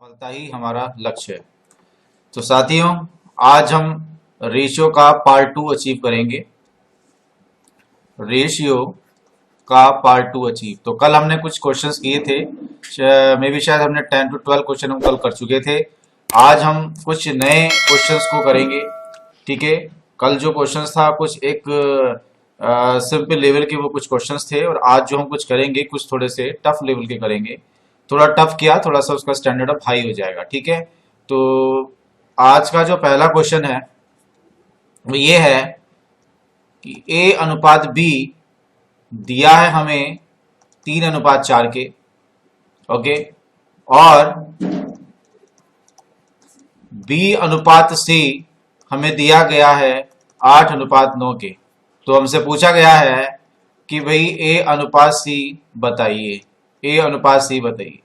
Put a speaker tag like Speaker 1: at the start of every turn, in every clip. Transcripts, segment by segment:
Speaker 1: सफलता ही हमारा लक्ष्य है। तो साथियों, आज हम रेशियो का पार्ट 2 अचीव करेंगे। रेशियो का पार्ट 2 अचीव। तो कल हमने कुछ क्वेश्चंस किए थे, मे भी शायद हमने 10 to 12 क्वेश्चन हम कल कर चुके थे। आज हम कुछ नए क्वेश्चंस को करेंगे। ठीक है, कल जो क्वेश्चंस था कुछ एक सिंपल लेवल के वो कुछ क्वेश्चंस थे, और आज जो हम कुछ करेंगे कुछ थोड़े से टफ लेवल के करेंगे। थोड़ा टफ किया, थोड़ा सा उसका स्टैंडर्ड अप हाई हो जाएगा। ठीक है, तो आज का जो पहला क्वेश्चन है वो ये है कि ए अनुपात बी दिया है हमें 3:4 के। ओके, और बी अनुपात सी हमें दिया गया है 8:9 के। तो हमसे पूछा गया है कि भाई ए अनुपात सी बताइए, ए अनुपात सी बताइए।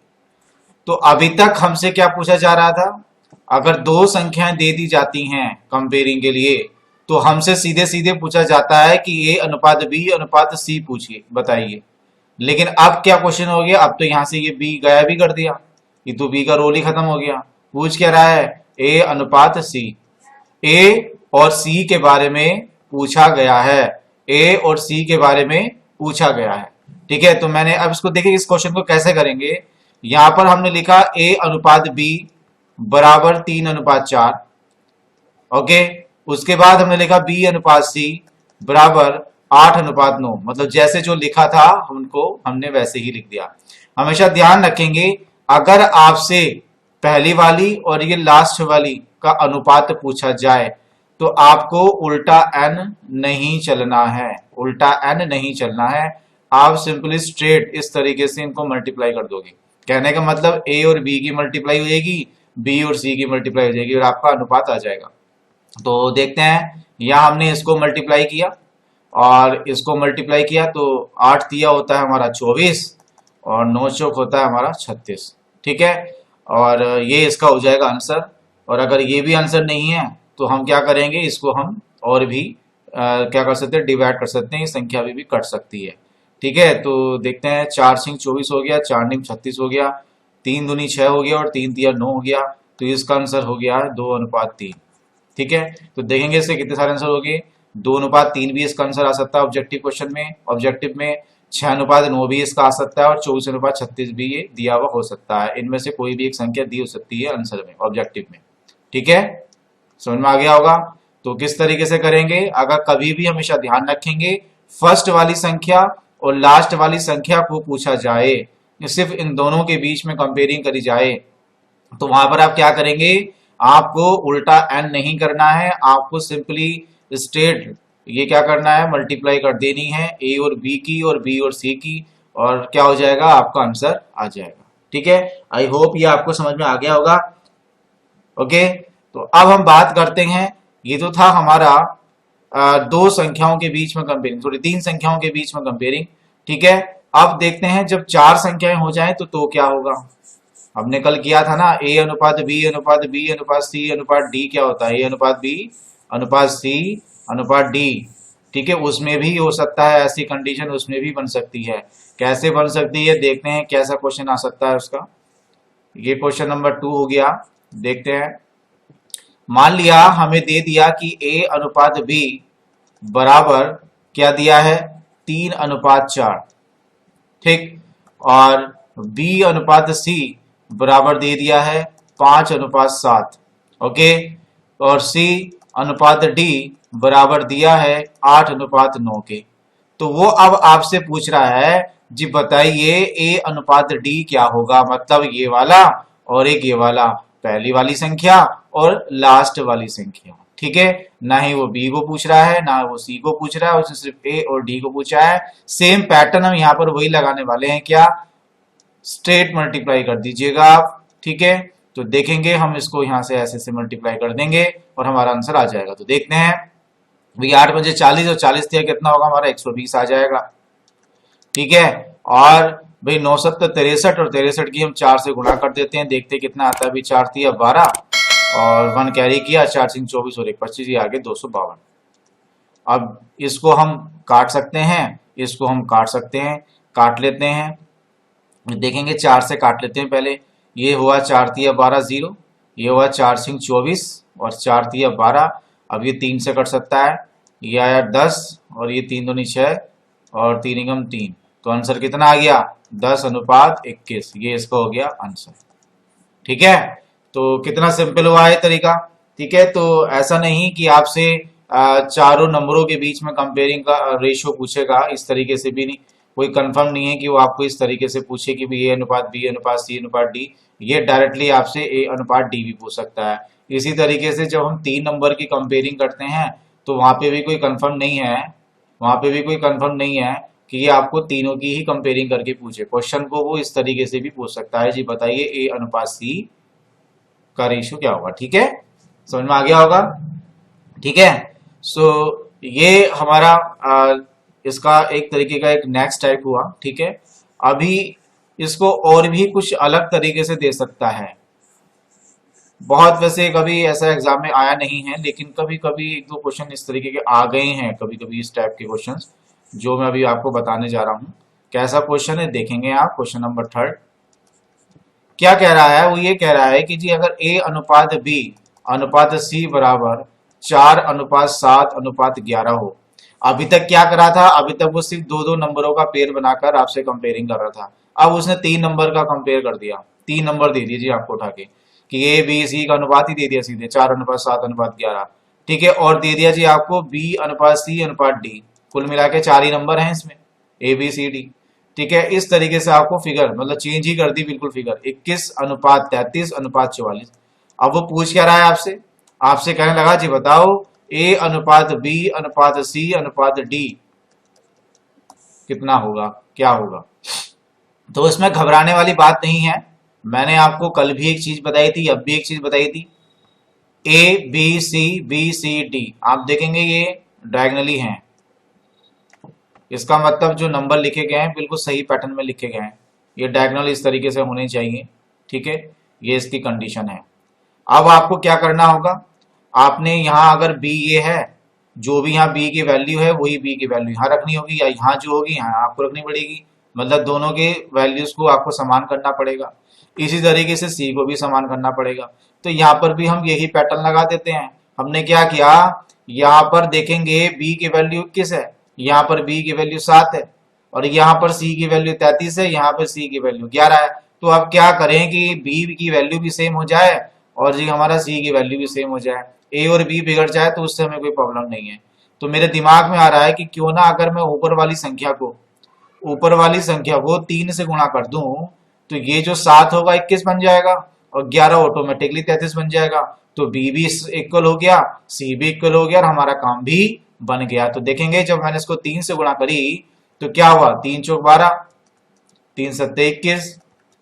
Speaker 1: तो अभी तक हमसे क्या पूछा जा रहा था, अगर दो संख्याएं दे दी जाती हैं कंपेयरिंग के लिए, तो हमसे सीधे सीधे पूछा जाता है कि ए अनुपात बी अनुपात सी पूछिए, बताइए। लेकिन अब क्या क्वेश्चन हो गया, अब तो यहां से ये बी गायब भी कर दिया, ये तो बी का रोल ही खत्म हो गया। पूछ क्या रहा है, ए अनुपात सी। ए और सी के बारे में पूछा गया है, ए और सी के बारे में पूछा गया है। ठीक है, तो मैंने अब इसको देखिए, इस क्वेश्चन को कैसे करेंगे। यहां पर हमने लिखा ए अनुपात बी बराबर 3:4। ओके, उसके बाद हमने लिखा बी अनुपात सी बराबर 8:9। मतलब जैसे जो लिखा था उनको हमने वैसे ही लिख दिया। हमेशा ध्यान रखेंगे, अगर आपसे पहली वाली और ये लास्ट वाली का अनुपात पूछा जाए तो आपको उल्टा एन नहीं चलना है, उल्टा एन नहीं चलना है। आप सिंपली स्ट्रेट इस तरीके से इनको मल्टीप्लाई कर दोगे। कहने का मतलब ए और बी की मल्टीप्लाई हो जाएगी, बी और सी की मल्टीप्लाई हो जाएगी, और आपका अनुपात आ जाएगा। तो देखते हैं, यहां हमने इसको मल्टीप्लाई किया और इसको मल्टीप्लाई किया, तो 8 तिया होता है हमारा 24 और 9 चौक होता है हमारा 36। ठीक है, और ये इसका हो जाएगा आंसर। और अगर ये भी आंसर नहीं है तो हम क्या करेंगे, इसको हम और भी क्या कर सकते हैं, डिवाइड कर सकते हैं, ये संख्या भी कट सकती है। ठीक है, तो देखते हैं, 4 सिंह 24 हो गया, 4 निम 36 हो गया, 3 दूनी 6 हो गया और 3 तिया 9 हो गया। तो इसका आंसर हो गया है 2:3। ठीक है, तो देखेंगे इससे कितने सारे आंसर हो गए। 2:3 भी इसका आंसर आ सकता है ऑब्जेक्टिव क्वेश्चन में, ऑब्जेक्टिव में 6:9 भी इसका आ सकता है, और 24:36 भी ये दिया हुआ हो सकता है। इनमें से कोई भी एक संख्या दी हो सकती है आंसर में, ऑब्जेक्टिव में। ठीक है, समझ में आ गया होगा। तो किस तरीके से करेंगे, अगर कभी भी हमेशा ध्यान रखेंगे, फर्स्ट वाली संख्या और लास्ट वाली संख्या को पूछा जाए, सिर्फ इन दोनों के बीच में कंपेयरिंग करी जाए, तो वहां पर आप क्या करेंगे, आपको उल्टा एन नहीं करना है, आपको सिंपली स्ट्रेट ये क्या करना है, मल्टीप्लाई कर देनी है ए और बी की और बी और सी की, और क्या हो जाएगा, आपका आंसर आ जाएगा। ठीक है, आई होप ये आपको समझ में आ गया होगा। ओके, तो अब हम बात करते हैं, ये तो था हमारा दो संख्याओं के बीच में कंपेयरिंग, सॉरी 3 संख्याओं के बीच में कंपेयरिंग। ठीक है, अब देखते हैं जब 4 संख्याएं हो जाएं तो क्या होगा। हमने कल किया था ना, ए अनुपात बी अनुपात बी अनुपात सी अनुपात डी क्या होता है, ए अनुपात बी अनुपात सी अनुपात डी। ठीक है, उसमें भी हो सकता है ऐसी कंडीशन, उसमें भी बन सकती है। कैसे बन सकती है, देखते हैं कैसा क्वेश्चन आ सकता है उसका। ये क्वेश्चन नंबर 2 हो गया, देखते हैं। मान लिया हमें दे दिया कि ए अनुपात बी बराबर क्या दिया है, 3:4। ठीक, और बी अनुपात सी बराबर दे दिया है 5:7। ओके, और सी अनुपात डी बराबर दिया है 8:9 के। तो वो अब आपसे पूछ रहा है जी बताइए ए अनुपात डी क्या होगा, मतलब ये वाला और एक ये वाला, पहली वाली संख्या और लास्ट वाली संख्या। ठीक है, ना ही वो बी को पूछ रहा है ना वो सी को पूछ रहा है, उसने सिर्फ ए और डी को पूछा है। सेम पैटर्न हम यहाँ पर वही लगाने वाले हैं, क्या, स्ट्रेट मल्टीप्लाई कर दीजिएगा आप। ठीक है, तो देखेंगे हम इसको यहां से ऐसे से मल्टीप्लाई कर देंगे और हमारा आंसर आ जाएगा। तो देखते हैं भाई, 8 बजे 40 और 40 दिया कितना होगा हमारा, 120 आ जाएगा। ठीक है, और भाई 9 7 63 और 63 की हम 4 से गुणा कर देते हैं, देखते हैं कितना आता है। अभी 4 तिया 12 और 1 कैरी किया, 4 सिंह 24 और 1 25, ये आगे 252। अब इसको हम काट सकते हैं, इसको हम काट सकते हैं, काट लेते हैं। देखेंगे 4 से काट लेते हैं पहले, ये हुआ 4 तिया 12 0, ये हुआ 4 सिंह 24 और 4 तिया 12। अब ये 3 से कट सकता है, ये आया 10 और ये 3 दूनी 6 और 3 एकम 3। तो आंसर कितना आ गया? 10:21। ये इसका हो गया आंसर। ठीक है, तो कितना सिंपल हुआ है तरीका। ठीक है, तो ऐसा नहीं कि आपसे चारों नंबरों के बीच में कंपेयरिंग का रेशियो पूछेगा, इस तरीके से भी नहीं। कोई कंफर्म नहीं है कि वो आपको इस तरीके से पूछे कि ए अनुपात बी अनुपात सी अनुपात डी। ये डायरेक्टली आपसे ए अनुपात डी भी पूछ सकता है। इसी तरीके से जब हम 3 नंबर की कंपेयरिंग करते हैं तो वहां पे भी कोई कंफर्म नहीं है, वहां पे भी कोई कंफर्म नहीं है कि ये आपको तीनों की ही कंपेयरिंग करके पूछे। क्वेश्चन को वो इस तरीके से भी पूछ सकता है, जी बताइए ए अनुपात सी का रेशियो क्या होगा। ठीक है, समझ में आ गया होगा। ठीक है, सो ये हमारा इसका एक तरीके का एक नेक्स्ट टाइप हुआ। ठीक है, अभी इसको और भी कुछ अलग तरीके से दे सकता है। बहुत वैसे कभी ऐसा एग्जाम में आया नहीं है, लेकिन कभी कभी एक दो क्वेश्चन इस तरीके के आ गए हैं, कभी कभी इस टाइप के क्वेश्चंस जो मैं अभी आपको बताने जा रहा हूं। कैसा क्वेश्चन है देखेंगे आप। क्वेश्चन नंबर 3 क्या कह रहा है? वो ये कह रहा है कि जी अगर ए अनुपात बी अनुपात सी बराबर 4:7:11 हो। अभी तक क्या करा था? अभी तक वो सिर्फ दो दो नंबरों का पेयर बनाकर आपसे कंपेयरिंग कर रहा था। अब उसने 3 नंबर का कंपेयर कर दिया, 3 नंबर दे दीजिए आपको उठा के कि ए बी सी का अनुपात ही दे दिया सीधे 4:7:11। ठीक है, और दे दिया जी आपको बी अनुपात सी अनुपात डी। कुल मिला के 4 ही नंबर हैं इसमें, ए बी सी डी। ठीक है, इस तरीके से आपको फिगर मतलब चेंज ही कर दी बिल्कुल फिगर, 21:33:44। अब वो पूछ क्या रहा है आपसे? आपसे कहने लगा जी बताओ ए अनुपात बी अनुपात सी अनुपात डी कितना होगा, क्या होगा। तो इसमें घबराने वाली बात नहीं है। मैंने आपको कल भी एक चीज बताई थी, अब भी एक चीज बताई थी। ए बी सी डी आप देखेंगे ये डायगनली हैं। इसका मतलब जो नंबर लिखे गए हैं बिल्कुल सही पैटर्न में लिखे गए हैं। ये डायगोनल इस तरीके से होने चाहिए। ठीक है, ये इसकी कंडीशन है। अब आपको क्या करना होगा? आपने यहाँ अगर बी ये है, जो भी यहाँ बी की वैल्यू है वही बी की वैल्यू यहाँ रखनी होगी, या यहाँ जो होगी यहाँ आपको रखनी पड़ेगी। मतलब दोनों के वैल्यूज को आपको समान करना पड़ेगा। इसी तरीके से सी को भी समान करना पड़ेगा। तो यहाँ पर भी हम यही पैटर्न लगा देते हैं। हमने क्या किया, यहाँ पर देखेंगे बी की वैल्यू 21 है, यहाँ पर बी की वैल्यू 7 है और यहाँ पर सी की वैल्यू 33 है, यहाँ पर सी की वैल्यू 11 है। तो अब क्या करें कि बी की वैल्यू भी सेम हो जाए और जी हमारा सी की वैल्यू भी सेम हो जाए। ए और बी बिगड़ जाए तो उससे हमें कोई प्रॉब्लम नहीं है। तो मेरे दिमाग में आ रहा है कि क्यों ना अगर मैं ऊपर वाली संख्या को 3 से गुणा कर दूं तो ये जो 7 होगा 21 बन जाएगा और 11 ऑटोमेटिकली 33 बन जाएगा। तो बी भी इक्वल हो गया, सी भी इक्वल हो गया और हमारा काम भी बन गया। तो देखेंगे जब मैंने इसको 3 से गुणा करी तो क्या हुआ, 3 चौक 12, 3 सत्ते 21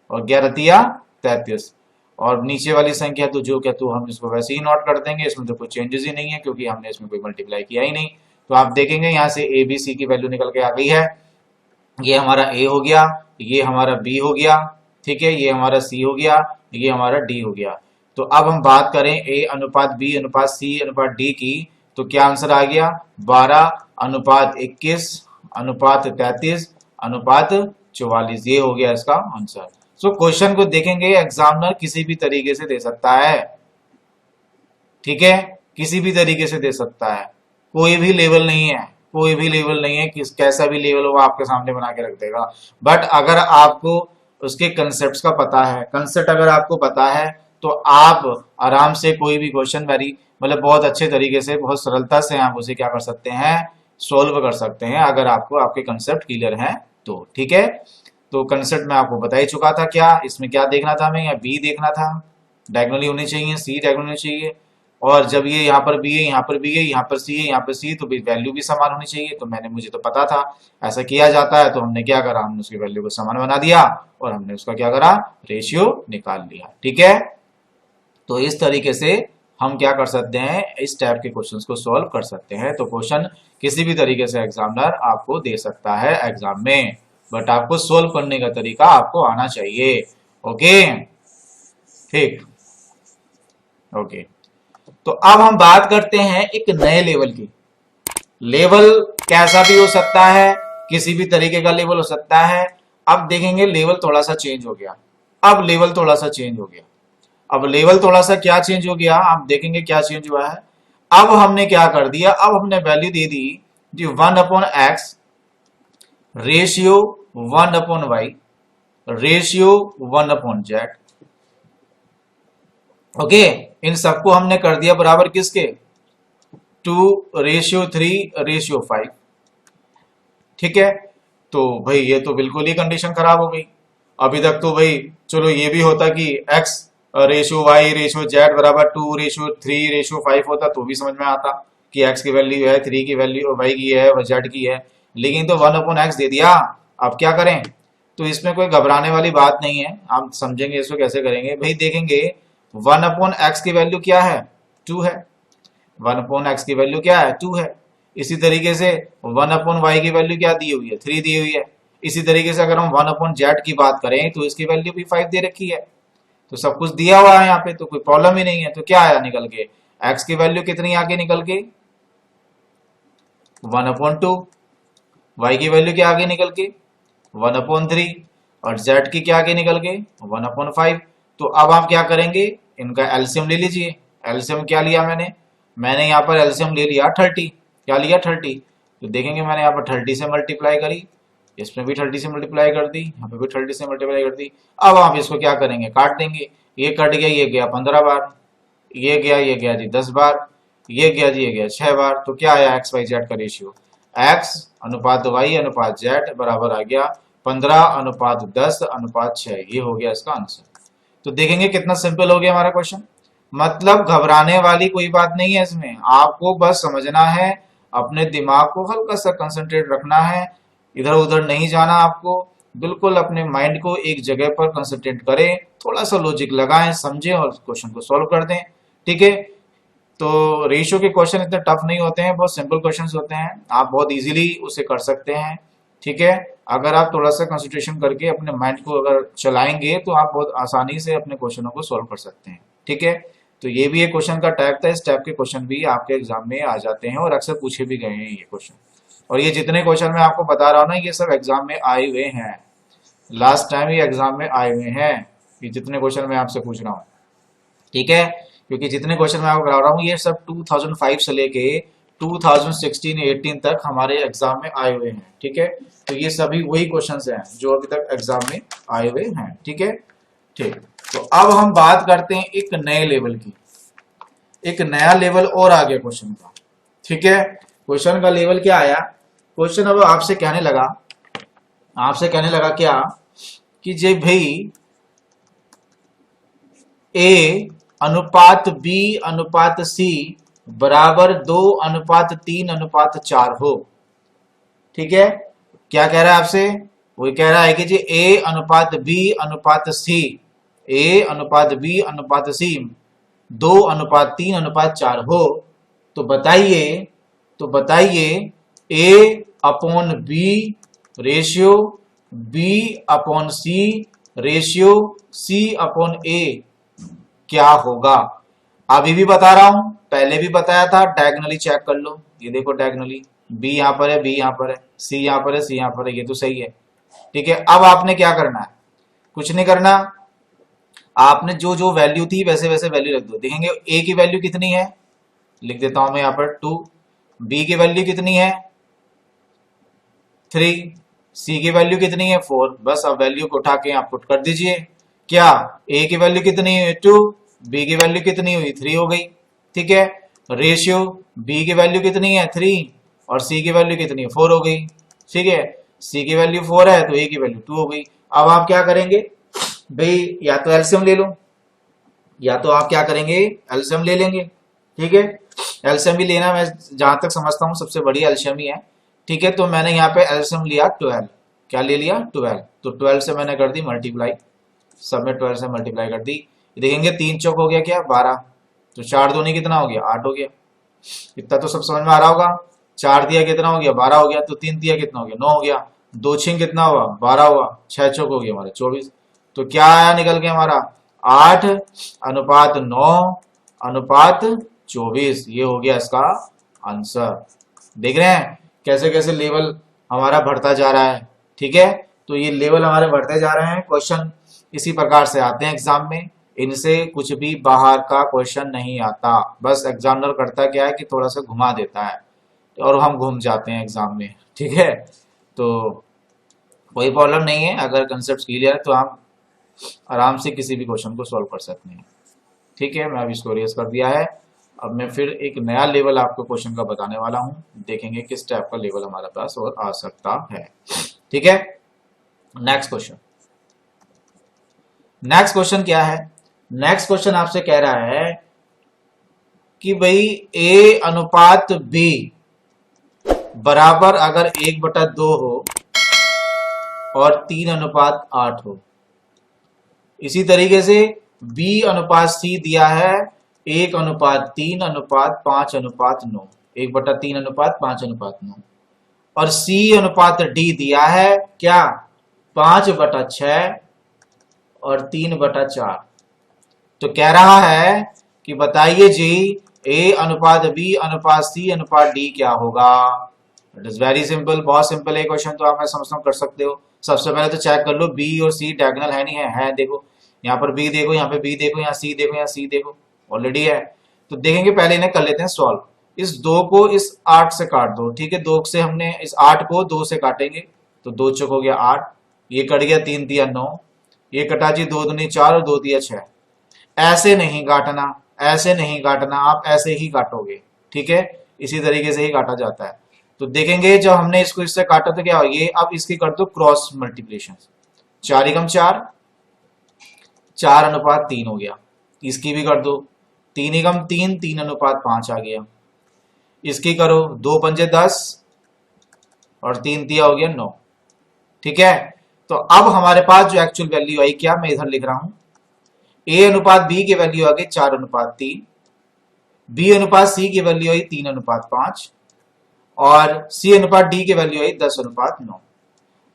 Speaker 1: और 11 तिया 33। और नीचे वाली संख्या तो जो क्या तो हम इसको वैसे ही नोट कर देंगे, इसमें तो कोई चेंजेस ही नहीं है क्योंकि हमने इसमें कोई मल्टीप्लाई किया ही नहीं। तो आप देखेंगे यहाँ से ए बी सी की वैल्यू निकल के आ गई है। ये हमारा ए हो गया, ये हमारा बी हो गया, ठीक है, ये हमारा सी हो गया, ये हमारा डी हो गया। तो अब हम बात करें ए अनुपात बी अनुपात सी अनुपात डी की, तो क्या आंसर आ गया, 12:21 अनुपात 33 अनुपात 44। ये हो गया इसका आंसर। सो क्वेश्चन को देखेंगे एग्जामिनर किसी भी तरीके से दे सकता है। ठीक है, किसी भी तरीके से दे सकता है, कोई भी लेवल नहीं है, कोई भी लेवल नहीं है, किस कैसा भी लेवल हो आपके सामने बना के रख देगा। बट अगर आपको उसके कंसेप्ट का पता है, कंसेप्ट अगर आपको पता है तो आप आराम से कोई भी क्वेश्चन वेरी मतलब बहुत अच्छे तरीके से बहुत सरलता से आप उसे क्या कर सकते हैं, सोल्व कर सकते हैं, अगर आपको आपके कंसेप्ट क्लियर हैं तो। ठीक है, तो कंसेप्ट मैं आपको बता ही चुका था। क्या इसमें क्या देखना था हमें, या बी देखना था, डायगोनली होनी चाहिए, सी डायगोनली होनी चाहिए, और जब ये यहाँ पर बी है, यहाँ पर बी है, यहाँ पर सी है, यहाँ पर सी, तो वैल्यू भी समान होनी चाहिए। तो मुझे तो पता था ऐसा किया जाता है, तो हमने क्या करा, हमने उसकी वैल्यू को समान बना दिया और हमने उसका क्या करा, रेशियो निकाल लिया। ठीक है, तो इस तरीके से हम क्या कर सकते हैं, इस टाइप के क्वेश्चंस को सॉल्व कर सकते हैं। तो क्वेश्चन किसी भी तरीके से एग्जामिनर आपको दे सकता है एग्जाम में, बट आपको सोल्व करने का तरीका आपको आना चाहिए। ओके, ठीक, ओके। तो अब हम बात करते हैं एक नए लेवल की। लेवल कैसा भी हो सकता है, किसी भी तरीके का लेवल हो सकता है। अब देखेंगे लेवल थोड़ा सा चेंज हो गया। अब लेवल थोड़ा सा चेंज हो गया। अब लेवल थोड़ा सा क्या चेंज हो गया, आप देखेंगे क्या चेंज हुआ है। अब हमने क्या कर दिया, अब हमने वैल्यू दे दी जी 1/x ratio 1/y ratio 1/z। Okay, इन सबको हमने कर दिया बराबर किसके, 2:3:5। ठीक है, तो भाई ये तो बिल्कुल ही कंडीशन खराब हो गई। अभी तक तो भाई चलो ये भी होता कि x ratio Y ratio Z बराबर 2:3:5 होता तो भी समझ में आता कि x की वैल्यू है 3 की वैल्यू y की है और z की है, लेकिन तो 1/x दे दिया। अब क्या करें, तो इसमें कोई घबराने वाली बात नहीं है, आप समझेंगे इसको कैसे करेंगे। भाई देखेंगे 1/x की वैल्यू क्या है, 2 है। 1/x की वैल्यू क्या है, 2 है। इसी तरीके से 1/y की वैल्यू क्या दी हुई है, 3 दी हुई है। इसी तरीके से अगर हम 1/z की बात करें तो इसकी वैल्यू भी 5 दे रखी है। तो सब कुछ दिया हुआ है यहाँ पे, तो कोई प्रॉब्लम ही नहीं है। तो क्या आया निकल के, x की वैल्यू कितनी आगे निकल के 1/2, y की वैल्यू क्या आगे निकल के 1/3 और z की क्या आगे निकल के 1/5। तो अब आप क्या करेंगे, इनका एलसीएम ले लीजिए। एलसीएम क्या लिया मैंने यहाँ पर एलसीएम ले लिया 30। क्या लिया 30, तो देखेंगे मैंने यहाँ पर 30 से मल्टीप्लाई करी, इसमें भी 30 से मल्टीप्लाई कर दी, यहाँ पे भी 30 से मल्टीप्लाई कर दी। अब आप इसको क्या करेंगे, काट देंगे। ये कट गया, ये गया 15 बार, ये गया जी 10 बार, ये गया जी, ये गया 6 बार। तो क्या आया एक्स वाई जेड का रेशियो, x अनुपात y अनुपात z बराबर आ गया 15:10:6। ये हो गया इसका आंसर। तो देखेंगे कितना सिंपल हो गया हमारा क्वेश्चन। मतलब घबराने वाली कोई बात नहीं है इसमें, आपको बस समझना है, अपने दिमाग को हल्का सा कंसंट्रेट रखना है, इधर उधर नहीं जाना आपको। बिल्कुल अपने माइंड को एक जगह पर कंसंट्रेट करें, थोड़ा सा लॉजिक लगाएं, समझें और क्वेश्चन को सॉल्व कर दें। ठीक है, तो रेशियो के क्वेश्चन इतने टफ नहीं होते हैं, बहुत सिंपल क्वेश्चंस होते हैं, आप बहुत इजीली उसे कर सकते हैं। ठीक है, अगर आप थोड़ा सा कंसंट्रेशन करके अपने माइंड को अगर चलाएंगे तो आप बहुत आसानी से अपने क्वेश्चनों को सॉल्व कर सकते हैं। ठीक है, तो ये भी एक क्वेश्चन का टाइप था, इस टाइप के क्वेश्चन भी आपके एग्जाम में आ जाते हैं और अक्सर पूछे भी गए हैं ये क्वेश्चन। और ये जितने क्वेश्चन मैं आपको बता रहा हूँ ना, ये सब एग्जाम में आए हुए हैं, लास्ट टाइम ये एग्जाम में आए हुए हैं, ये जितने क्वेश्चन मैं आपसे पूछ रहा हूँ। ठीक है, क्योंकि जितने क्वेश्चन मैं आपको करा रहा हूँ ये सब 2005 से लेके 2016-18 तक हमारे एग्जाम में आए हुए हैं। ठीक है, तो ये सभी वही क्वेश्चंस हैं जो अभी तक एग्जाम में आए हुए हैं। ठीक है, ठीक। तो अब हम बात करते हैं एक नए लेवल की, एक नया लेवल और आ गया क्वेश्चन का। ठीक है, क्वेश्चन का लेवल क्या आया, क्वेश्चन अब आपसे कहने लगा क्या कि जे भाई ए अनुपात बी अनुपात सी बराबर 2:3:4 हो। ठीक है, क्या कह रहा है आपसे, वो कह रहा है कि जी ए अनुपात बी अनुपात सी, ए अनुपात बी अनुपात सी 2:3:4 हो। तो बताइए A upon B ratio B upon C ratio C upon A क्या होगा। अभी भी बता रहा हूं, पहले भी बताया था, डायगोनली चेक कर लो। ये देखो डायगोनली, बी यहां पर है, बी यहां पर है, सी यहां पर है, सी यहां पर है, ये तो सही है। ठीक है, अब आपने क्या करना है, कुछ नहीं करना, आपने जो जो वैल्यू थी वैसे वैसे वैल्यू रख दो। देखेंगे ए की वैल्यू कितनी है, लिख देता हूं मैं यहां पर 2, बी की वैल्यू कितनी है 3, सी की वैल्यू कितनी है 4। बस अब वैल्यू को उठा के आप पुट कर दीजिए। क्या ए की वैल्यू कितनी है 2, बी की वैल्यू कितनी हुई 3 हो गई। ठीक है, रेशियो बी की वैल्यू कितनी है 3 और सी की वैल्यू कितनी है 4 हो गई। ठीक है, सी की वैल्यू 4 है तो ए की वैल्यू 2 हो गई। अब आप क्या करेंगे भाई, या तो एलसीएम ले लो, या तो आप क्या करेंगे एलसीएम ले लेंगे। ठीक है, एलसीएम भी लेना, मैं जहां तक समझता हूं सबसे बढ़िया एलसीएम ही है। ठीक है, तो मैंने यहाँ पे एलसीएम लिया 12। क्या ले लिया 12, तो 12 से मैंने कर दी मल्टीप्लाई, सब में 12 से मल्टीप्लाई कर दी। देखेंगे 3 चौक हो गया क्या 12, तो 4 दूनी कितना हो गया 8 हो गया। इतना तो सब समझ में आ रहा होगा। 4 दिया कितना हो गया 12 हो गया, तो 3 दिया कितना हो गया 9 हो गया, 2 छिंग कितना हुआ 12 हुआ, 6 चौक हो गया हमारे 24। तो क्या आया निकल के हमारा 8:9:24, ये हो गया इसका आंसर। देख रहे हैं कैसे कैसे लेवल हमारा बढ़ता जा रहा है। ठीक है, तो ये लेवल हमारे बढ़ते जा रहे हैं, क्वेश्चन इसी प्रकार से आते हैं एग्जाम में, इनसे कुछ भी बाहर का क्वेश्चन नहीं आता। बस एग्जामिनर करता क्या है कि थोड़ा सा घुमा देता है और हम घूम जाते हैं एग्जाम में, ठीक है। तो कोई प्रॉब्लम नहीं है, अगर कंसेप्ट क्लियर है तो आप आराम से किसी भी क्वेश्चन को सॉल्व कर सकते हैं, ठीक है। मैं अभी इसको रेज कर दिया है। अब मैं फिर एक नया लेवल आपको क्वेश्चन का बताने वाला हूं, देखेंगे किस टाइप का लेवल हमारे पास और आ सकता है, ठीक है। नेक्स्ट क्वेश्चन, नेक्स्ट क्वेश्चन क्या है? नेक्स्ट क्वेश्चन आपसे कह रहा है कि भाई ए अनुपात बी बराबर अगर 1/2 हो और 3:8 हो। इसी तरीके से बी अनुपात सी दिया है 1:3:5:9, 1/3:5:9, और सी अनुपात डी दिया है क्या 5/6 और 3/4। तो कह रहा है कि बताइए जी ए अनुपात बी अनुपात सी अनुपात डी क्या होगा। इट इज वेरी सिंपल, बहुत सिंपल है क्वेश्चन, तो आप मैं समझता हूँ कर सकते हो। सबसे पहले तो चेक कर लो बी और सी डायगोनल है नहीं है देखो, यहाँ पर बी देखो, यहाँ पे बी देखो, यहाँ सी देखो, यहाँ सी देखो, ऑलरेडी है। तो देखेंगे, पहले इन्हें कर लेते हैं सॉल्व। इस 2 को इस 8 से काट दो, ठीक है। 2 से हमने इस 8 को 2 से काटेंगे तो 2 चौक हो गया 8, ये कट गया 3 तिया 9, ये कटा जी 2 दूनी 4 और 2 तिया 6। ऐसे नहीं काटना, ऐसे नहीं काटना, आप ऐसे ही काटोगे, ठीक है। इसी तरीके से ही काटा जाता है। तो देखेंगे जब हमने इसको इससे काटा तो क्या हो, ये अब इसकी कर दो क्रॉस मल्टीप्लिकेशन, 4 एकम 4, 4:3 हो गया। इसकी भी कर दो 3 एकम 3, 3:5 आ गया। इसकी करो 2 पंजे 10 और 3 तिया हो गया 9, ठीक है। तो अब हमारे पास जो एक्चुअल वैल्यू आई क्या, मैं इधर लिख रहा हूं, ए अनुपात बी की वैल्यू आ गई 4:3, बी अनुपात सी की वैल्यू आई 3:5 और सी अनुपात डी की वैल्यू आई 10:9।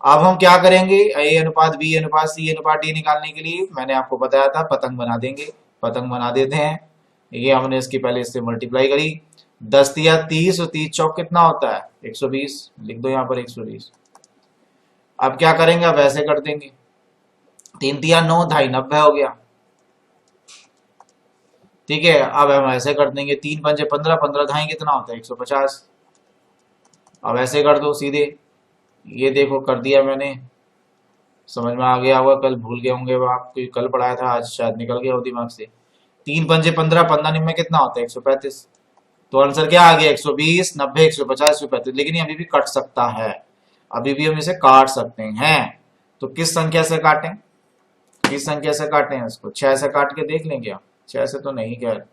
Speaker 1: अब हम क्या करेंगे, ए अनुपात बी अनुपात सी अनुपात डी निकालने के लिए मैंने आपको बताया था पतंग बना देंगे, पतंग बना देते हैं। ये हमने इसकी पहले इससे मल्टीप्लाई करी, 10 तिया 30 और 30 चौक कितना होता है 120, लिख दो यहाँ पर 120। अब क्या करेंगे, अब ऐसे कर देंगे, 3 तिया 9, 2.5 90 हो गया, ठीक है। अब हम ऐसे कर देंगे 3 पंजे 15, 15 2.5 कितना होता है 150। अब ऐसे कर दो सीधे, ये देखो कर दिया मैंने, समझ में आ गया होगा, कल भूल गए होंगे वो आप, क्योंकि कल पढ़ाया था, आज शायद निकल गया हो दिमाग से। 3 पंजे 15, 15 निम्न में कितना होता है 135। तो आंसर क्या आ गया 120, 90, 150, 135। लेकिन ये अभी भी कट सकता है, अभी भी हम इसे काट सकते हैं। तो किस संख्या से काटें, किस संख्या से काटें इसको, 6 से काट के देख लेंगे। 6 से तो नहीं, खैर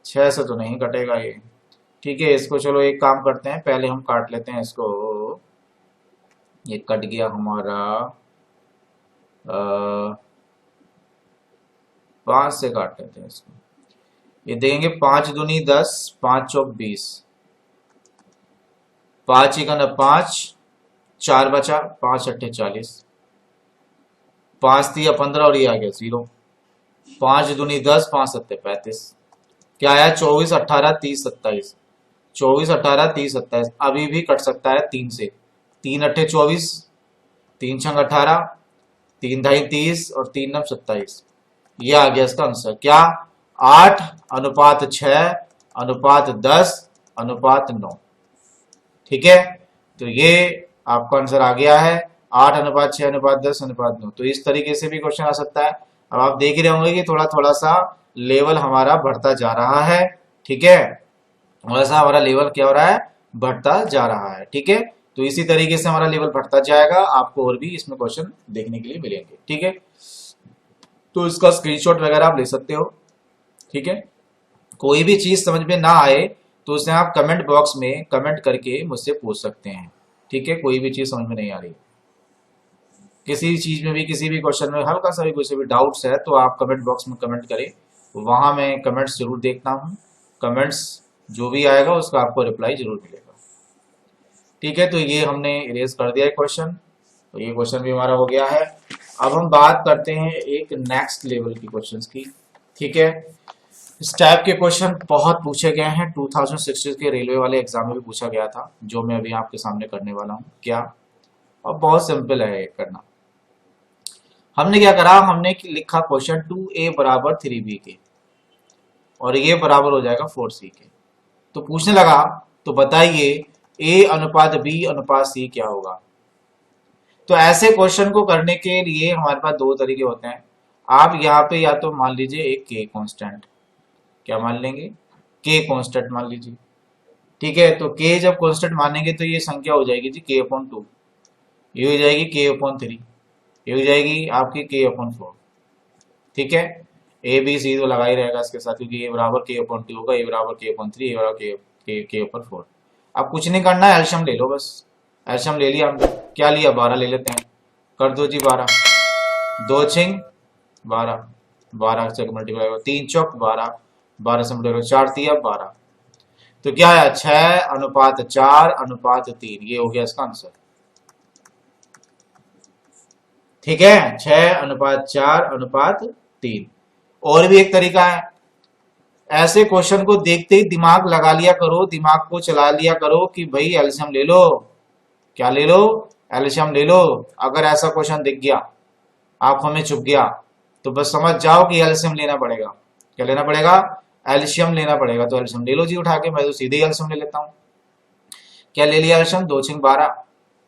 Speaker 1: 6 से तो नहीं कटेगा ये, ठीक है। इसको चलो एक काम करते हैं, पहले हम काट लेते हैं इसको। ये कट गया हमारा 5 से काट लेते हैं इसको। ये देखेंगे 5 दूनी 10, 5 चौक 20, 5 एकम 5, 4 बचा, 5 अट्ठे 40, 5 तिया 15 और ये आ गया 0, 5 दूनी 10, 5 सत्ते 35, क्या आया 24, 18, 30, 27, 24, 18, 30, 27। अभी भी कट सकता है 3 से, 3 अट्ठे 24, 3 छंग 18, 3 ढाई 30 और 3 नम 27। ये आ गया इसका आंसर क्या, 8:6:10:9, ठीक है। तो ये आपका आंसर आ गया है 8:6:10:9। तो इस तरीके से भी क्वेश्चन आ सकता है। अब आप देख ही रहे होंगे कि थोड़ा थोड़ा सा लेवल हमारा बढ़ता जा रहा है, ठीक है। थोड़ा सा हमारा लेवल क्या हो रहा है, बढ़ता जा रहा है, ठीक है। तो इसी तरीके से हमारा लेवल बढ़ता जाएगा, आपको और भी इसमें क्वेश्चन देखने के लिए मिलेंगे, ठीक है। तो इसका स्क्रीनशॉट वगैरह आप ले सकते हो, ठीक है। कोई भी चीज समझ में ना आए तो उसे आप कमेंट बॉक्स में कमेंट करके मुझसे पूछ सकते हैं, ठीक है। कोई भी चीज समझ में नहीं आ रही, किसी चीज में भी, किसी भी क्वेश्चन में हल्का सा भी कोई से भी डाउट्स है तो आप कमेंट बॉक्स में कमेंट करें, वहां मैं कमेंट्स जरूर देखता हूँ। कमेंट्स जो भी आएगा उसका आपको रिप्लाई जरूर मिलेगा, ठीक है। तो ये हमने इरेज कर दिया है क्वेश्चन, तो ये क्वेश्चन भी हमारा हो गया है। अब हम बात करते हैं एक नेक्स्ट लेवल की क्वेश्चंस की, ठीक है। इस टाइप के क्वेश्चन बहुत पूछे गए हैं, 2016 के रेलवे वाले एग्जाम में भी पूछा गया था, जो मैं अभी आपके सामने करने वाला हूँ क्या, और बहुत सिंपल है ये करना। हमने क्या करा, हमने लिखा क्वेश्चन 2a बराबर 3b के और ये बराबर हो जाएगा 4c के। तो पूछने लगा तो बताइए a अनुपात b अनुपात c क्या होगा। तो ऐसे क्वेश्चन को करने के लिए हमारे पास दो तरीके होते हैं। आप यहाँ पे या तो मान लीजिए एक k कांस्टेंट, क्या मान लेंगे, k कांस्टेंट मान लीजिए, ठीक है। तो k जब कांस्टेंट मानेंगे तो ये संख्या हो जाएगी जी k/2, ये हो जाएगी k/3, ये हो जाएगी आपकी k/4, ठीक है। ए बी सी तो लगा ही रहेगा इसके साथ, क्योंकि ए बराबर k/2 होगा, ए बराबर k/3, ए बराबर k/4। अब कुछ नहीं करना है, एलशियम ले लो बस। एलशियम ले लिया हमने, क्या लिया, 12 ले लेते हैं। कर दो जी 12, 2 छिंग 12, 12 से मल्टीप्लाई होगा, 3 चौक 12, 12 से मल्टीप्लाई 4 तिया 12। तो क्या है, 6:4:3, ये हो गया इसका आंसर, ठीक है। 6:4:3। और भी एक तरीका है, ऐसे क्वेश्चन को देखते ही दिमाग लगा लिया करो, दिमाग को चला लिया करो कि भाई एलसीएम ले लो, क्या ले लो, एलसीएम ले लो। अगर ऐसा क्वेश्चन दिख गया, आंखों में चुभ गया, तो बस समझ जाओ कि एलसीएम लेना पड़ेगा। क्या लेना पड़ेगा, एलसीएम लेना पड़ेगा। तो एलसीएम ले लो जी उठा के, मैं तो सीधे ही एलसीएम ले लेता हूं। क्या ले लिया एलसीएम, 2 छिंग 12,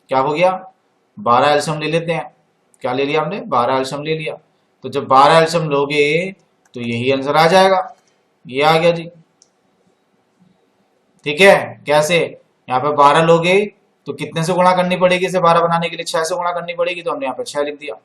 Speaker 1: क्या हो गया, 12 एलसीएम ले लेते हैं। क्या ले लिया हमने, 12 एलसीएम ले लिया। तो जब 12 एलसीएम लोगे तो यही आंसर आ जाएगा, ये आ गया जी, ठीक है। कैसे, यहाँ पे 12 लोगे तो कितने से गुणा करनी पड़ेगी, इसे 12 बनाने के लिए 6 से गुणा करनी पड़ेगी, तो हमने यहाँ पे 6 लिख दिया।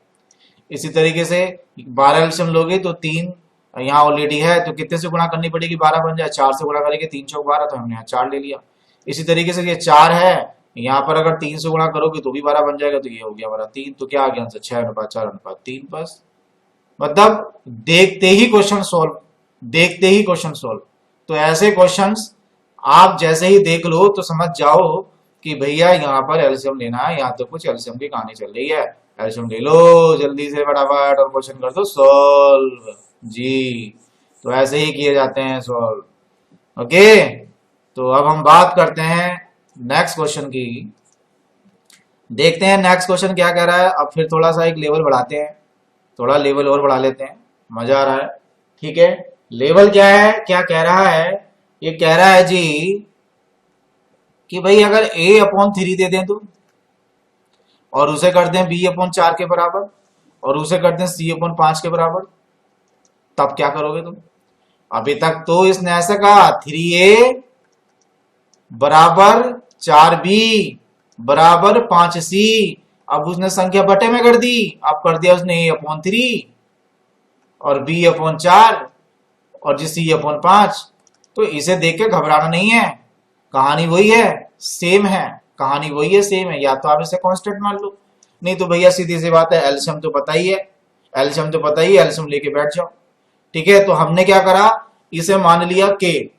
Speaker 1: इसी तरीके से 12 एलसीएम लोगे तो 3 यहाँ ऑलरेडी है, तो कितने से गुणा करनी पड़ेगी, 12 बन जाए, 4 से गुणा करेंगे, 3 चौक 12, तो हमने यहाँ 4 ले लिया। इसी तरीके से ये 4 है, यहाँ पर अगर 3 से गुणा करोगे तो भी 12 बन जाएगा, तो ये हो गया हमारा 3। तो क्या आ गया आंसर, 6:4:3 बस। मतलब देखते ही क्वेश्चन सॉल्व, देखते ही क्वेश्चन सॉल्व। तो ऐसे क्वेश्चंस आप जैसे ही देख लो तो समझ जाओ कि भैया यहाँ पर एलसीएम लेना है, यहाँ तो कुछ एलसीएम की कहानी चल रही है। एलसीएम ले लो जल्दी से फटाफट और क्वेश्चन कर दो सॉल्व जी। तो ऐसे ही किए जाते हैं सॉल्व, ओके। तो अब हम बात करते हैं नेक्स्ट क्वेश्चन की, देखते हैं नेक्स्ट क्वेश्चन क्या कह रहा है। अब फिर थोड़ा सा एक लेवल बढ़ाते हैं, थोड़ा लेवल और बढ़ा लेते हैं, मजा आ रहा है, ठीक है। लेवल क्या है, क्या कह रहा है, ये कह रहा है जी कि भाई अगर a/3 दे दें तो, और उसे कर दें b/4 के बराबर, और उसे कर दें c/5 के बराबर, तब क्या करोगे तुम। अभी तक तो इसने ऐसा कहा 3a बराबर 4b बराबर 5c, अब उसने संख्या बटे में कर दी, अब कर दिया उसने a/3 और b/4 और जी c/5। तो इसे देख के घबराना नहीं है, कहानी वही है, सेम है, कहानी वही है, सेम है। या तो आप इसे कांस्टेंट मान लो, नहीं तो भैया सीधी सी बात है, एलसीएम तो पता ही है, एलसीएम तो पता ही है, एलसीएम लेके बैठ जाओ, ठीक है। तो हमने क्या करा, इसे मान लिया k,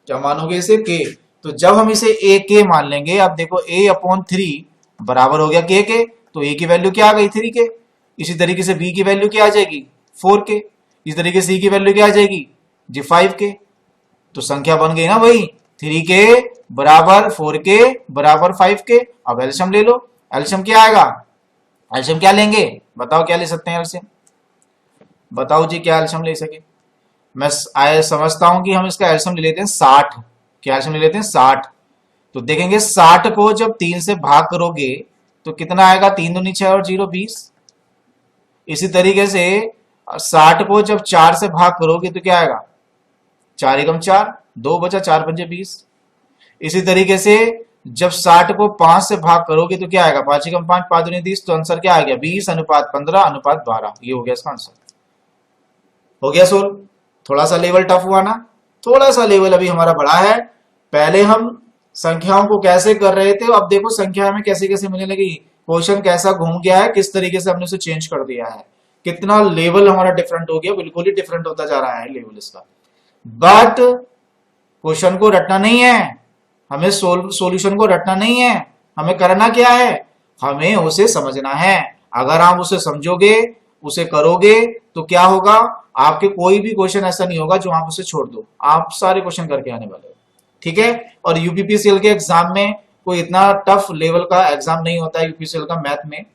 Speaker 1: क्या मानोगे इसे, k। तो जब हम इसे a k मान लेंगे, अब देखो a/3 बराबर हो गया k के, तो a की वैल्यू क्या आ गई, 3 के। इसी तरीके से b की वैल्यू क्या आ जाएगी, 4 के। इस तरीके से c की वैल्यू क्या आ जाएगी जी, 5 के। तो संख्या बन गई ना वही, 3 के बराबर 4 के बराबर 5 के। अब एलसीएम ले लो, एलसीएम क्या आएगा, एलसीएम क्या लेंगे, बताओ क्या ले सकते हैं एलसीएम, बताओ जी क्या एलसीएम ले सके। मैं समझता हूं कि हम इसका एलसीएम ले लेते हैं 60, क्या एलसीएम ले लेते हैं 60। तो देखेंगे 60 को जब 3 से भाग करोगे तो कितना आएगा, 3 दूनी 6 और 0 20। इसी तरीके से 60 को जब 4 से भाग करोगे तो क्या आएगा, 4 एकम 4, 2 बचा, 4 पंजे 20। इसी तरीके से जब 60 को 5 से भाग करोगे तो क्या आएगा, 5 एकम 5, 5 दूनी 30। तो आंसर क्या आ गया, 20:15:12, ये हो गया इसका आंसर, हो गया सोल्व। थोड़ा सा लेवल टफ हुआ ना, थोड़ा सा लेवल अभी हमारा बड़ा है। पहले हम संख्याओं को कैसे कर रहे थे, अब देखो संख्या में कैसे कैसे मिलने लगी, क्वेश्चन कैसा घूम गया है, किस तरीके से हमने उसे चेंज कर दिया है, कितना लेवल हमारा डिफरेंट हो गया, बिल्कुल ही डिफरेंट होता जा रहा है लेवल इसका। बट क्वेश्चन को रटना नहीं है, हमें सॉल्यूशन को रटना नहीं है, हमें करना क्या है, हमें उसे समझना है। अगर आप उसे समझोगे, उसे करोगे, तो क्या होगा, आपके कोई भी क्वेश्चन ऐसा नहीं होगा जो आप उसे छोड़ दो, आप सारे क्वेश्चन करके आने वाले हो, ठीक है। और यूपीपीसीएल के एग्जाम में कोई इतना टफ लेवल का एग्जाम नहीं होता है यूपीसीएल का मैथ में,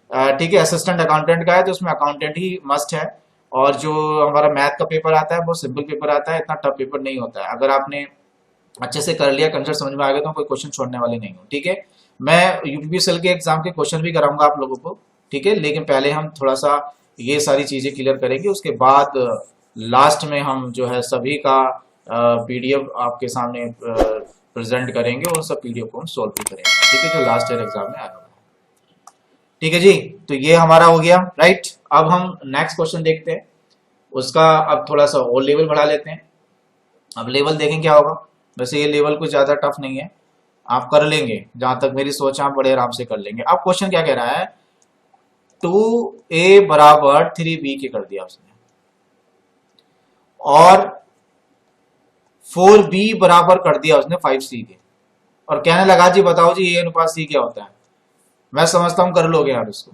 Speaker 1: ठीक है, असिस्टेंट अकाउंटेंट का है तो उसमें अकाउंटेंट ही मस्ट है। और जो हमारा मैथ का पेपर आता है वो सिंपल पेपर आता है, इतना टफ पेपर नहीं होता है। अगर आपने अच्छे से कर लिया, कंसेप्ट समझ में आ गया तो कोई क्वेश्चन छोड़ने वाले नहीं हो। ठीक है, मैं यूपीपीएसएल के एग्जाम के क्वेश्चन भी कराऊंगा आप लोगों को। ठीक है, लेकिन पहले हम थोड़ा सा ये सारी चीजें क्लियर करेंगे, उसके बाद लास्ट में हम जो है सभी का पीडीएफ आपके सामने प्रेजेंट करेंगे और सब पीडीएफ को हम सोल्व भी करेंगे। ठीक है, जो लास्ट ईयर एग्जाम में आया होगा। ठीक है जी, तो ये हमारा हो गया राइट। अब हम नेक्स्ट क्वेश्चन देखते हैं, उसका अब थोड़ा सा और लेवल बढ़ा लेते हैं। अब लेवल देखें क्या होगा। वैसे ये लेवल कुछ ज्यादा टफ नहीं है, आप कर लेंगे, जहां तक मेरी सोच है आप बड़े आराम से कर लेंगे। अब क्वेश्चन क्या कह रहा है, 2a बराबर 3b के कर दिया उसने, और 4b बराबर कर दिया उसने 5c के, और कहने लगा जी बताओ जी a अनुपात c क्या होता है। मैं समझता हूं कर लोगे आप इसको।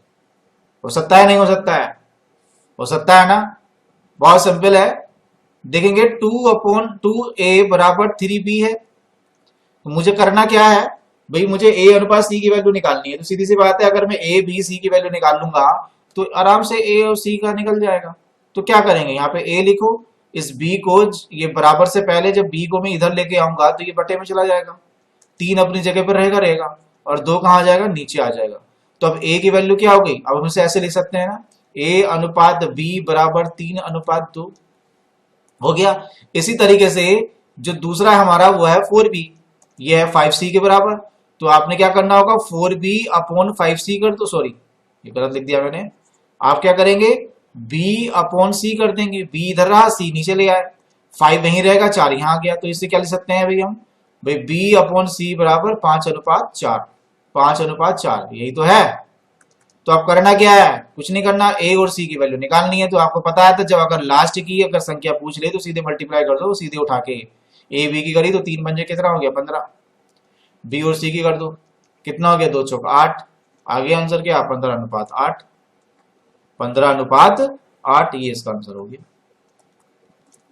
Speaker 1: हो सकता है, नहीं हो सकता है? हो सकता है ना, बहुत सिंपल है। देखेंगे 2/2a बराबर 3b है, तो मुझे करना क्या है भाई, मुझे a अनुपात c की वैल्यू निकालनी है। तो सीधी सी बात है, अगर मैं a b c की वैल्यू निकाल लूंगा तो आराम से a और c का निकल जाएगा। तो क्या करेंगे, यहाँ पे a लिखो, इस b को ये बराबर से पहले जब b को मैं इधर लेके आऊंगा तो ये बटे में चला जाएगा, 3 अपनी जगह पर रहेगा और 2 कहाँ आ जाएगा, नीचे आ जाएगा। तो अब a की वैल्यू क्या हो गई, अब हम इसे ऐसे लिख सकते हैं ना, a अनुपात b बराबर 3/2 हो गया। इसी तरीके से जो दूसरा हमारा वो है 4b, ये है 5c के बराबर। तो आपने क्या करना होगा, 4b/5c कर दो, सॉरी ये गलत लिख दिया मैंने। आप क्या करेंगे, b/c कर देंगे, b इधर रहा, c नीचे ले आए, 5 वहीं रहेगा, 4 यहां आ गया। तो इससे क्या लिख सकते हैं भाई हम, भाई b/c बराबर 5/4, 5/4 यही तो है। तो अब करना क्या है, कुछ नहीं करना, a और c की वैल्यू निकालनी है। तो आपको पता है, तो जब अगर लास्ट की अगर संख्या पूछ ले तो सीधे मल्टीप्लाई कर दो, सीधे उठा के a b की करी तो 3 पंजे कितना हो गया, 15। b और c की कर दो, कितना हो गया, 2 चौक 8। आगे आंसर क्या, 15/8, 15/8, ये इसका आंसर हो गया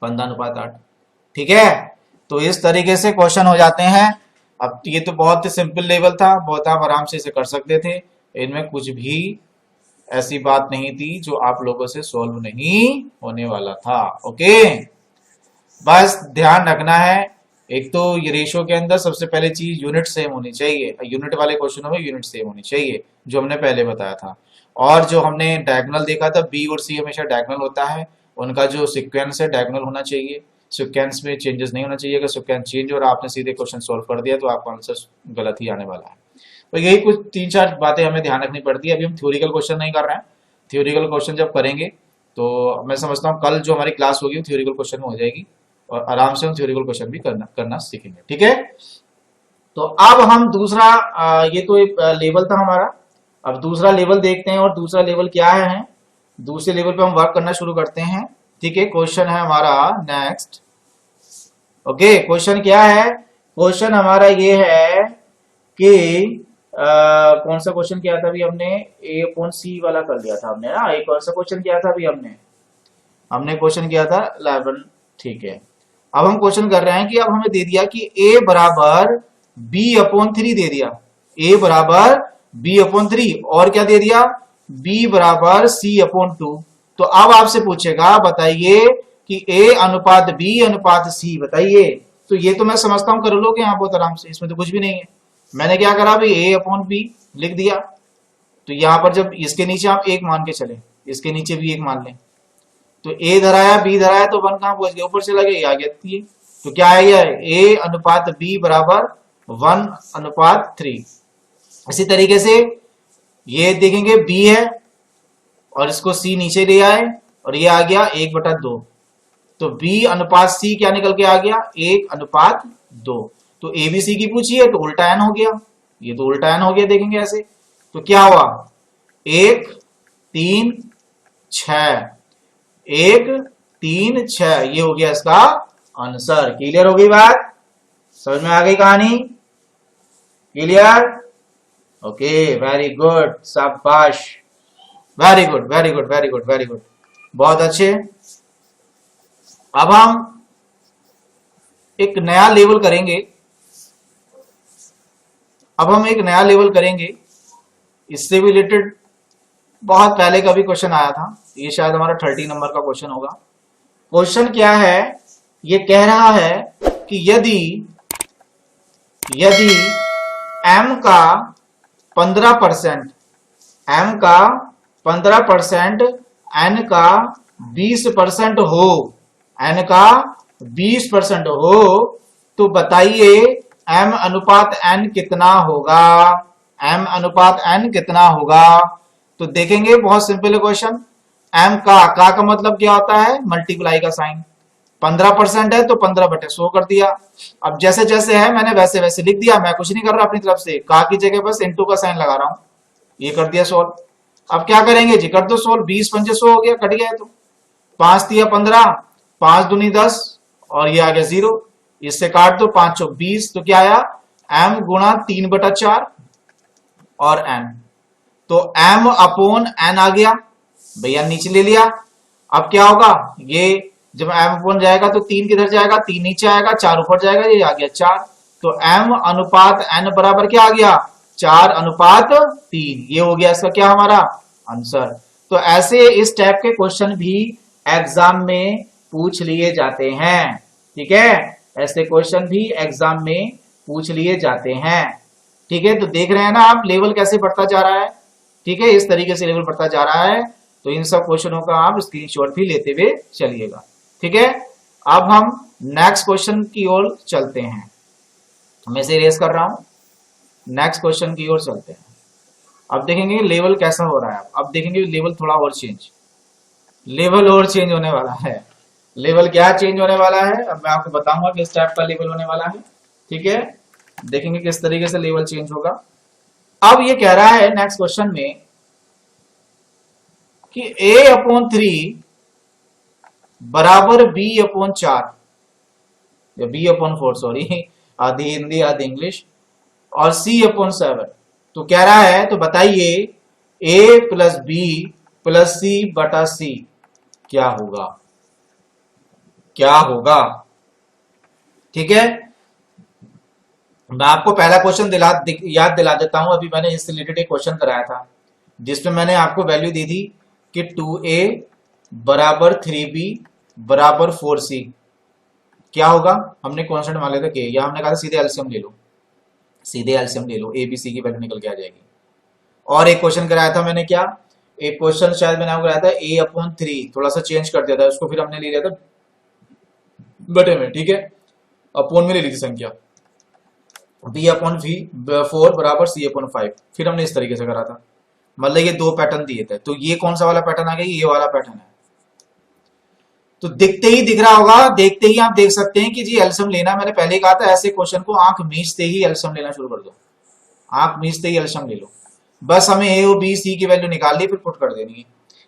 Speaker 1: 15/8। ठीक है, तो इस तरीके से क्वेश्चन हो जाते हैं। अब ये तो बहुत ही सिंपल लेवल था, बहुत आप आराम से इसे कर सकते थे, इनमें कुछ भी ऐसी बात नहीं थी जो आप लोगों से सॉल्व नहीं होने वाला था। ओके, बस ध्यान रखना है, एक तो ये रेशो के अंदर सबसे पहले चीज यूनिट सेम होनी चाहिए, यूनिट वाले क्वेश्चनों में यूनिट सेम होनी चाहिए, जो हमने पहले बताया था। और जो हमने डायगोनल देखा था, बी और सी हमेशा डायगोनल होता है, उनका जो सीक्वेंस है डायगोनल होना चाहिए, सीक्वेंस में चेंजेस नहीं होना चाहिए। अगर सीक्वेंस चेंज और आपने सीधे क्वेश्चन सोल्व कर दिया तो आपका आंसर गलत ही आने वाला है। तो यही कुछ 3-4 बातें हमें ध्यान रखनी पड़ती है। अभी हम थ्योरिकल क्वेश्चन नहीं कर रहे हैं, थ्योरिकल क्वेश्चन जब करेंगे तो मैं समझता हूँ कल जो हमारी क्लास होगी थ्योरिकल क्वेश्चन में हो जाएगी, और आराम से हम थ्योरिकल क्वेश्चन भी करना सीखेंगे। ठीक है, तो अब हम दूसरा ये तो एक लेवल था हमारा, अब दूसरा लेवल देखते हैं। और दूसरा लेवल क्या है, दूसरे लेवल पे हम वर्क करना शुरू करते हैं। ठीक है, क्वेश्चन है हमारा नेक्स्ट। ओके, क्वेश्चन क्या है, क्वेश्चन हमारा ये है कि कौन सा क्वेश्चन किया था अभी हमने, a/c वाला कर लिया था हमने ना। एक कौन सा क्वेश्चन किया था अभी हमने क्वेश्चन किया था 11। ठीक है, अब हम क्वेश्चन कर रहे हैं कि अब हमें दे दिया कि a बराबर b/3 दे दिया, a बराबर b/3, और क्या दे दिया, b बराबर c/2। तो अब आपसे पूछेगा बताइए कि a अनुपात b अनुपात c बताइए। तो ये तो मैं समझता हूं कर लोगे आप बहुत आराम से, इसमें तो कुछ भी नहीं है। मैंने क्या करा भाई, a/b लिख दिया। तो यहां पर जब इसके नीचे आप 1 मान के चले, इसके नीचे भी 1 मान लें, तो a धराया b धराया तो 1 कहां पहुंच गया, ऊपर चला गया, आ गया 3। तो क्या है ये, a अनुपात b बराबर 1/3। इसी तरीके से ये देखेंगे b है और इसको c नीचे ले आए और ये आ गया 1/2, तो b अनुपात c क्या निकल के आ गया, 1/2। तो abc की पूछी है तो उल्टा n हो गया, ये तो उल्टा n हो गया, देखेंगे ऐसे। तो क्या हुआ, 1 3 6, 1 3 6, ये हो गया इसका आंसर। क्लियर हो गई बात, समझ में आ गई कहानी, क्लियर। ओके, वेरी गुड, शाबाश, very good very good very good very good, बहुत अच्छे। अब हम एक नया लेवल करेंगे, अब हम एक नया लेवल करेंगे, इससे भी रिलेटेड बहुत पहले का भी क्वेश्चन आया था, ये शायद हमारा 30 नंबर का क्वेश्चन होगा। क्वेश्चन क्या है, ये कह रहा है कि यदि यदि m का 15%, m का 15% n का 20% हो, n का 20% हो, तो बताइए m अनुपात n कितना होगा, m अनुपात n कितना होगा। तो देखेंगे, बहुत सिंपल है क्वेश्चन। m का मतलब क्या होता है, मल्टीप्लाई का साइन। 15% है तो 15/100 कर दिया। अब जैसे जैसे है मैंने वैसे वैसे लिख दिया, मैं कुछ नहीं कर रहा अपनी तरफ से, का की जगह बस इंटू का साइन लगा रहा हूं, ये कर दिया सोल्व। अब क्या करेंगे जी, कर दो सोल्व। 20×5 हो गया, कट गया, तो 5 तिया 15, 5 दूनी 10 और ये आ गया 0, इससे काट दो, 5 चौक 20, तो क्या आया, m गुणा 3/4 और n, तो m अपॉन n आ गया भैया, नीचे ले लिया। अब क्या होगा, ये जब m अपॉन जाएगा तो 3 किधर जाएगा, 3 नीचे आएगा, 4 ऊपर जाएगा, ये आ गया 4, तो m अनुपात n बराबर क्या आ गया, 4:3। ये हो गया इसका क्या, हमारा आंसर। तो ऐसे इस टाइप के क्वेश्चन भी एग्जाम में पूछ लिए जाते हैं, ठीक है, ऐसे क्वेश्चन भी एग्जाम में पूछ लिए जाते हैं, ठीक है। तो देख रहे हैं ना आप लेवल कैसे बढ़ता जा रहा है, ठीक है, इस तरीके से लेवल बढ़ता जा रहा है। तो इन सब क्वेश्चनों का आप स्क्रीनशॉट भी लेते हुए चलिएगा, ठीक है। अब हम नेक्स्ट क्वेश्चन की ओर चलते हैं, मैं इसे इरेज कर रहा हूं, नेक्स्ट क्वेश्चन की ओर चलते हैं। अब देखेंगे लेवल कैसा हो रहा है, अब देखेंगे लेवल थोड़ा और चेंज, लेवल और चेंज होने वाला है। लेवल क्या चेंज होने वाला है, अब मैं आपको बताऊंगा किस टाइप का लेवल होने वाला है, ठीक है। देखेंगे किस तरीके से लेवल चेंज होगा। अब ये कह रहा है नेक्स्ट क्वेश्चन में कि a/3 बराबर b/4 या b/4, सॉरी, आधी हिंदी आधी इंग्लिश, और c/7। तो कह रहा है, तो बताइए a + b + c/c क्या होगा, क्या होगा, ठीक है। मैं आपको पहला क्वेश्चन याद दिला देता हूं। अभी मैंने इससे रिलेटेड एक क्वेश्चन कराया था जिसमें मैंने आपको वैल्यू दी थी कि 2a बराबर 3b बराबर 4c क्या होगा। हमने कॉन्स्टेंट मान लिया था के, या हमने कहा था सीधे एलसीएम ले लो, सीधे एलसीएम ले लो, ए बी सी की वैल्यू निकल के आ जाएगी। और एक क्वेश्चन कराया था मैंने, क्या एक क्वेश्चन शायद मैंने आपको कराया था a/3, थोड़ा सा चेंज कर दिया था उसको, फिर हमने ले लिया था बटे में, ठीक है, अपॉन में ले ली थी संख्या, b/4 बराबर c/5, फिर हमने इस तरीके से करा था। मतलब ये दो पैटर्न दिए थे, तो ये कौन सा वाला पैटर्न आ गया, ये वाला पैटर्न है। तो दिखते ही दिख रहा होगा, देखते ही आप देख सकते हैं कि जी एलसीएम लेना, मैंने पहले कहा था ऐसे क्वेश्चन को आंख मीचते ही एलसीएम लेना शुरू कर दो, आंख मीचते ही एलसीएम ले लो। बस हमें ए और बी सी की वैल्यू निकाल ली, फिर पुट कर देनी है,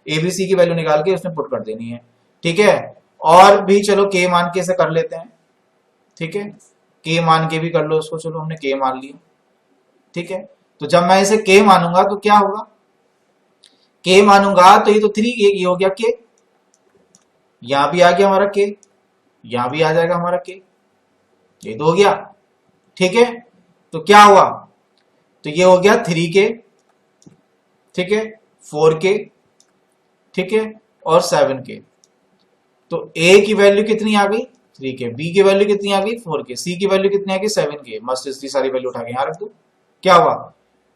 Speaker 1: ए बी सी की वैल्यू निकाल के उसमें पुट कर देनी है, ठीक है। और भी चलो के मान के से कर लेते हैं, ठीक है, के मान के भी कर लो उसको, चलो हमने के मान लिया, ठीक है। तो जब मैं इसे के मानूंगा तो क्या होगा, के मानूंगा तो ये तो 3, ये हो गया के, यहां भी आ गया हमारा के, यहां भी आ जाएगा हमारा के, ये तो हो गया, ठीक है। तो क्या हुआ, तो ये हो गया 3k, ठीक है, 4k, ठीक है, और 7k। तो a की वैल्यू कितनी आ गई, 3k, b की वैल्यू कितनी आ गई, 4k, c की वैल्यू कितनी आ गई, 7k। मस्त इसकी सारी वैल्यू उठा के यहां रख दो। क्या हुआ,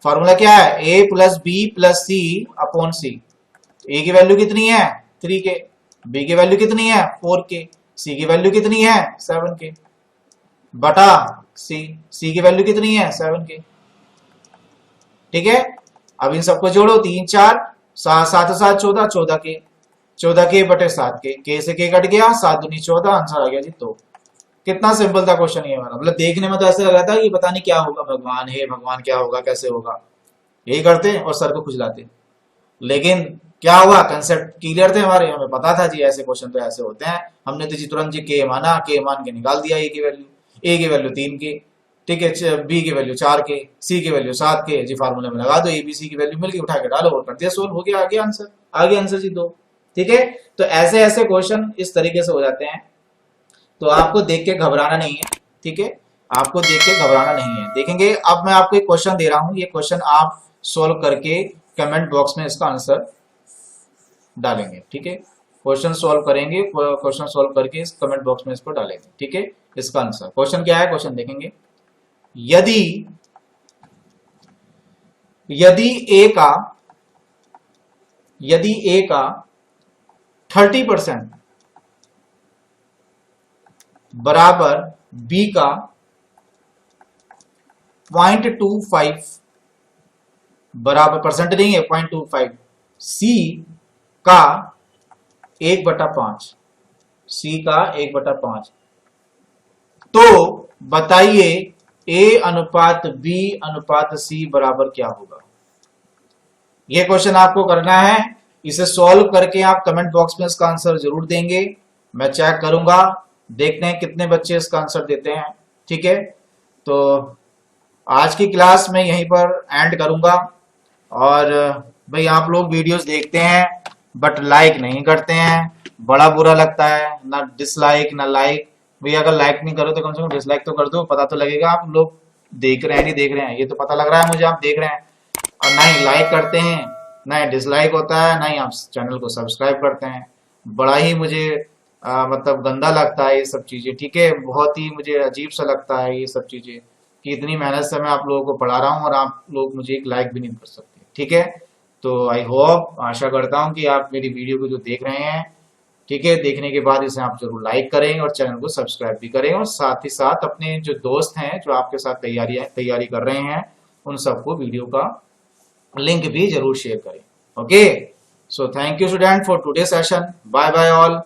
Speaker 1: फॉर्मूला क्या है, a + b + c/c। a की वैल्यू कितनी है, 3k, b की वैल्यू कितनी है, 4k, c की वैल्यू कितनी है, 7k बटा c की वैल्यू कितनी है, 7k, ठीक है। अब इन सबको जोड़ो, 3 4 7 7 7 14, 14k, 14k बटे 7k, k से k कट गया, 7 दूनी 14, आंसर आ गया जी। तो कितना सिंपल था क्वेश्चन ये हमारा, मतलब देखने में तो ऐसे लग रहा था कि पता नहीं क्या होगा, भगवान है, भगवान क्या होगा, कैसे होगा, यही करते और सर को खुजलाते। लेकिन क्या हुआ, कंसेप्ट क्लियर थे हमारे, हमें पता था जी ऐसे क्वेश्चन तो ऐसे होते हैं। हमने तो जी तुरंत जी के माना, के मान के निकाल दिया ए की वैल्यू, ए की वैल्यू 3k, ठीक है, बी की वैल्यू 4k, सी की वैल्यू 7k, जी फार्मूले में लगा दो, एबीसी की वैल्यू मिल गई, उठा के डालो और कर दिया सोल्व, हो गया, आगे आंसर, आगे आंसर जी 2, ठीक है। तो ऐसे ऐसे क्वेश्चन इस तरीके से हो जाते हैं। तो आपको देख के घबराना नहीं है, ठीक है, आपको देख के घबराना नहीं है। देखेंगे अब मैं आपको एक क्वेश्चन दे रहा हूं, ये क्वेश्चन आप सोल्व करके कमेंट बॉक्स में इसका आंसर डालेंगे। ठीक है, क्वेश्चन सॉल्व करेंगे, क्वेश्चन सॉल्व करके इस कमेंट बॉक्स में इसको डालेंगे। ठीक है, इसका आंसर क्वेश्चन क्या है, क्वेश्चन देखेंगे। यदि यदि ए का 30% बराबर बी का 0.25 बराबर, परसेंट नहीं है 0.25, सी का 1/5, सी का 1/5, तो बताइए ए अनुपात बी अनुपात सी बराबर क्या होगा। यह क्वेश्चन आपको करना है। इसे सॉल्व करके आप कमेंट बॉक्स में इसका आंसर जरूर देंगे, मैं चेक करूंगा, देखते हैं कितने बच्चे इसका आंसर देते हैं। ठीक है, तो आज की क्लास में यहीं पर एंड करूंगा। और भाई आप लोग वीडियोस देखते हैं बट लाइक नहीं करते हैं, बड़ा बुरा लगता है, ना डिसलाइक ना लाइक। भैया अगर लाइक नहीं करो तो कम से कम डिसलाइक तो कर दो, पता तो लगेगा आप लोग देख रहे हैं नहीं देख रहे हैं, ये तो पता लग रहा है मुझे आप देख रहे हैं। और ना ही लाइक करते हैं, ना ही डिसलाइक होता है, ना ही आप चैनल को सब्सक्राइब करते हैं। बड़ा ही मुझे मतलब गंदा लगता है ये सब चीजें। ठीक है, बहुत ही मुझे अजीब सा लगता है ये सब चीजें कि इतनी मेहनत से मैं आप लोगों को पढ़ा रहा हूँ और आप लोग मुझे एक लाइक भी नहीं कर सकते। ठीक है, तो आई होप, आशा करता हूँ कि आप मेरी वीडियो को जो देख रहे हैं, ठीक है, देखने के बाद इसे आप जरूर लाइक करें और चैनल को सब्सक्राइब भी करें, और साथ ही साथ अपने जो दोस्त हैं जो आपके साथ तैयारी कर रहे हैं उन सबको वीडियो का लिंक भी जरूर शेयर करें। Okay, so thank you student for today session. Bye bye all.